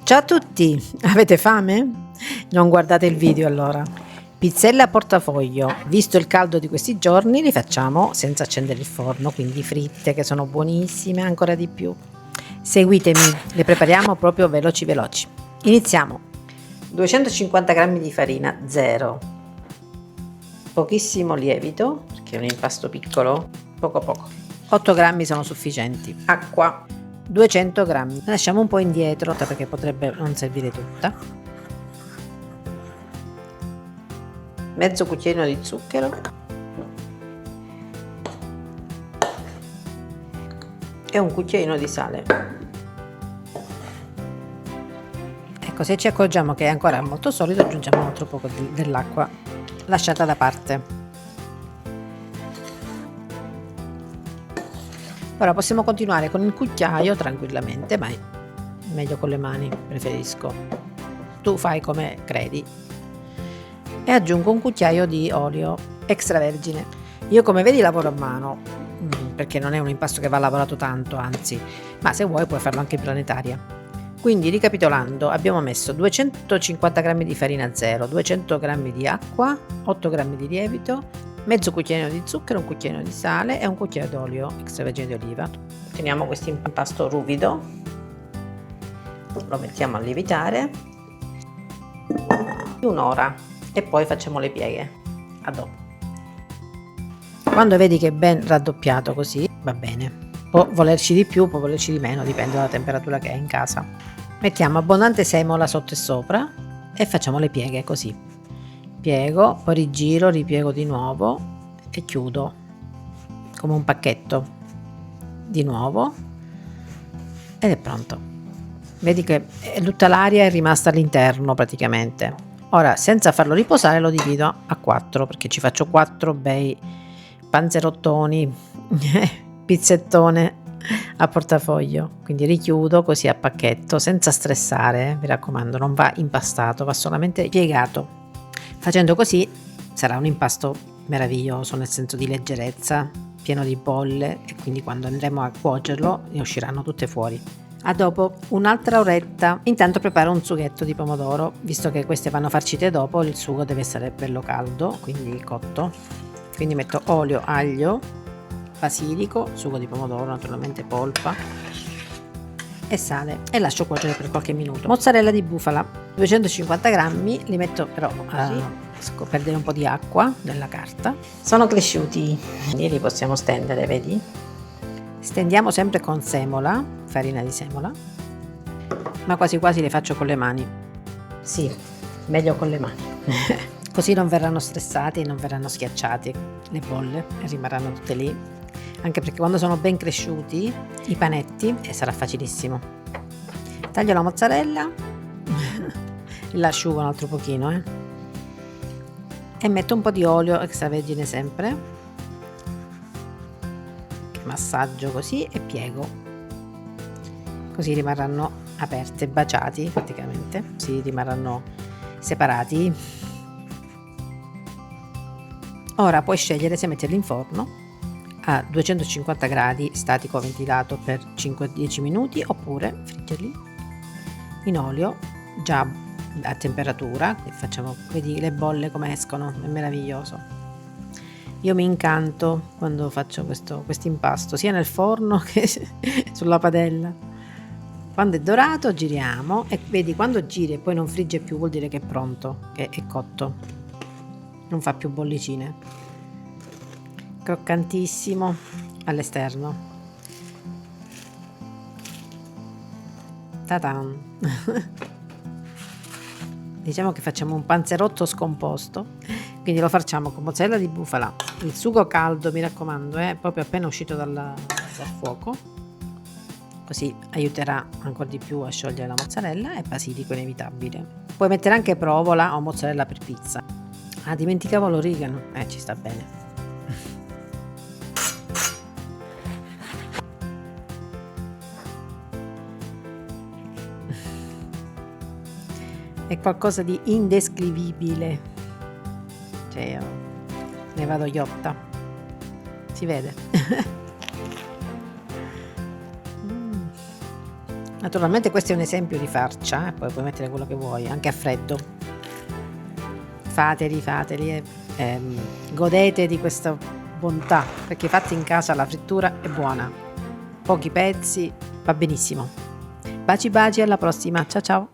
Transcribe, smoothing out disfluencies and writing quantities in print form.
Ciao a tutti, avete fame? Non guardate il video allora. Pizzelle a portafoglio, visto il caldo di questi giorni, li facciamo senza accendere il forno, quindi fritte che sono buonissime ancora di più. Seguitemi, le prepariamo proprio veloci veloci. Iniziamo. 250 g di farina, zero. Pochissimo lievito, perché è un impasto piccolo, poco. 8 grammi sono sufficienti. Acqua, 200 grammi. La lasciamo un po' indietro perché potrebbe non servire tutta. Mezzo cucchiaino di zucchero e un cucchiaino di sale. Ecco, se ci accorgiamo che è ancora molto solido, aggiungiamo un altro poco dell'acqua lasciata da parte. Ora possiamo continuare con il cucchiaio tranquillamente, ma è meglio con le mani, preferisco. Tu fai come credi. E aggiungo un cucchiaio di olio extravergine. Io, come vedi, lavoro a mano, perché non è un impasto che va lavorato tanto, anzi, ma se vuoi puoi farlo anche in planetaria. Quindi, ricapitolando, abbiamo messo 250 g di farina zero, 200 g di acqua, 8 g di lievito, mezzo cucchiaino di zucchero, un cucchiaino di sale e un cucchiaio d'olio extravergine di oliva. Teniamo questo impasto ruvido, lo mettiamo a lievitare un'ora e poi facciamo le pieghe. A dopo. Quando vedi che è ben raddoppiato così, va bene. Può volerci di più, può volerci di meno, dipende dalla temperatura che è in casa. Mettiamo abbondante semola sotto e sopra e facciamo le pieghe così. Piego, poi rigiro, ripiego di nuovo e chiudo come un pacchetto di nuovo ed è pronto. Vedi che tutta l'aria è rimasta all'interno praticamente. Ora, senza farlo riposare, lo divido a 4 perché ci faccio 4 bei panzerottoni pizzettone a portafoglio. Quindi richiudo così a pacchetto senza stressare, mi raccomando, non va impastato, va solamente piegato. Facendo così sarà un impasto meraviglioso, nel senso di leggerezza, pieno di bolle, e quindi quando andremo a cuocerlo ne usciranno tutte fuori. A dopo, un'altra oretta. Intanto preparo un sughetto di pomodoro, visto che queste vanno farcite dopo, il sugo deve essere bello caldo, quindi cotto. Quindi metto olio, aglio, basilico, sugo di pomodoro, naturalmente polpa e sale e lascio cuocere per qualche minuto. Mozzarella di bufala, 250 grammi, li metto però a perdere un po' di acqua nella carta. Sono cresciuti, quindi li possiamo stendere, vedi? Stendiamo sempre con semola, farina di semola, ma quasi quasi le faccio con le mani. Sì, meglio con le mani. Così non verranno stressati, non verranno schiacciati le bolle e rimarranno tutte lì. Anche perché quando sono ben cresciuti i panetti sarà facilissimo. Taglio la mozzarella, l'asciugo un altro pochino e metto un po' di olio extravergine sempre, massaggio così e piego, così rimarranno aperte, baciati praticamente, così rimarranno separati. Ora puoi scegliere se metterli in forno a 250 gradi statico ventilato per 5-10 minuti oppure friggerli in olio già a temperatura. E facciamo, vedi le bolle come escono, è meraviglioso. Io mi incanto quando faccio questo impasto sia nel forno che sulla padella. Quando è dorato giriamo e vedi, quando giri e poi non frigge più vuol dire che è pronto, che è cotto, non fa più bollicine. Croccantissimo all'esterno. Ta-tan! Diciamo che facciamo un panzerotto scomposto, quindi lo facciamo con mozzarella di bufala, il sugo caldo, mi raccomando, proprio appena uscito dal fuoco, così aiuterà ancora di più a sciogliere la mozzarella, e basilico inevitabile. Puoi mettere anche provola o mozzarella per pizza. Ah, dimenticavo l'origano, ci sta bene. È qualcosa di indescrivibile, cioè io ne vado ghiotta, si vede. Naturalmente questo è un esempio di farcia, poi puoi mettere quello che vuoi, anche a freddo. Fateli e godete di questa bontà, perché fatti in casa la frittura è buona. Pochi pezzi, va benissimo. Baci baci, alla prossima. Ciao ciao.